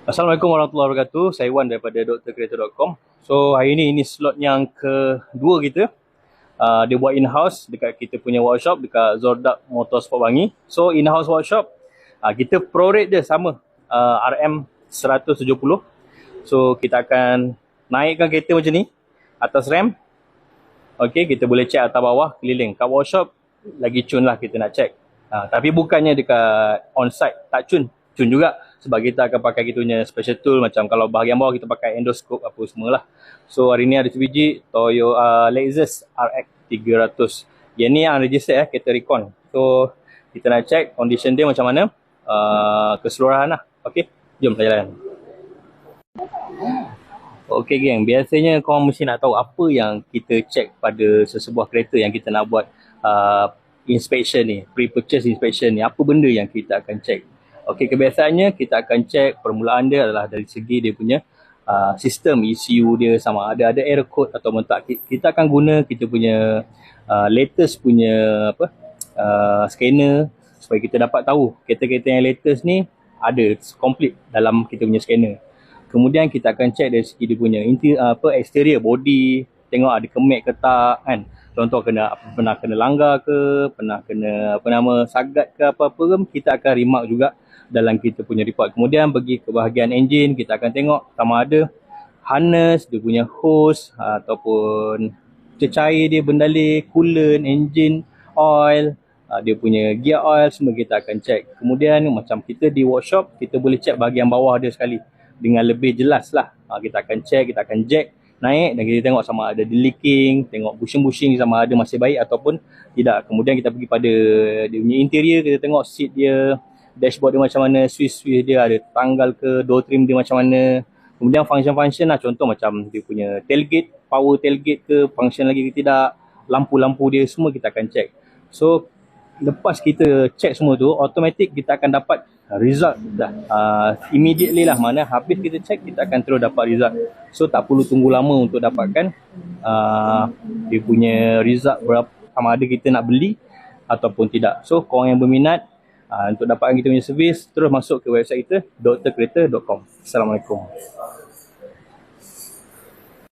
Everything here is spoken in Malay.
Assalamualaikum warahmatullahi wabarakatuh. Saya Wan daripada drcreator.com. So hari ini slot yang kedua kita. Dia buat in-house dekat kita punya workshop dekat Zordak Motorsport Bangi. So in-house workshop, kita prorate dia sama RM 170. So kita akan naikkan kereta macam ni atas ramp. Okay, kita boleh check atas bawah keliling. Kat workshop lagi cun lah kita nak check. Tapi bukannya dekat on-site tak cun. Cun juga sebab kita akan pakai kita punya special tool, macam kalau bahagian bawah kita pakai endoscope apa semua lah. So hari ni ada sebiji Toyota Lexus RX 300. Yang ni yang register kereta recon. So kita nak check condition dia macam mana, keseluruhan lah. Okay, jom kita jalan. Okay geng, biasanya korang mesti nak tahu apa yang kita check pada sesebuah kereta yang kita nak buat inspection ni, pre-purchase inspection ni. Apa benda yang kita akan check? Okay, kebiasaannya kita akan check permulaan dia adalah dari segi dia punya sistem ECU dia sama ada error code atau tak. Kita akan guna kita punya latest punya scanner supaya kita dapat tahu kereta-kereta yang latest ni ada complete dalam kita punya scanner. Kemudian kita akan check dari segi dia punya exterior body, tengok ada kemek ke tak kan. Contoh pernah kena langgar ke, pernah kena sagat ke apa-apa ke, kita akan remark juga dalam kita punya report. Kemudian pergi ke bahagian engine, kita akan tengok sama ada harness, dia punya hose ataupun cecair dia, bendali, coolant, engine oil, dia punya gear oil, semua kita akan check. Kemudian macam kita di workshop, kita boleh check bahagian bawah dia sekali dengan lebih jelas lah. Kita akan check, kita akan jack naik dan kita tengok sama ada leaking, tengok bushing sama ada masih baik ataupun tidak. Kemudian kita pergi pada dia punya interior, kita tengok seat dia, dashboard dia macam mana, switch dia ada tanggal ke, door trim dia macam mana. Kemudian function lah, contoh macam dia punya tailgate, power tailgate ke, function lagi ke tidak, lampu-lampu dia semua kita akan check. So lepas kita check semua tu, automatic kita akan dapat result dah immediately lah. Mana habis kita check, kita akan terus dapat result. So tak perlu tunggu lama untuk dapatkan dia punya result berapa, sama ada kita nak beli ataupun tidak. So korang yang berminat untuk dapatkan kita punya servis, terus masuk ke website kita drcreator.com. Assalamualaikum.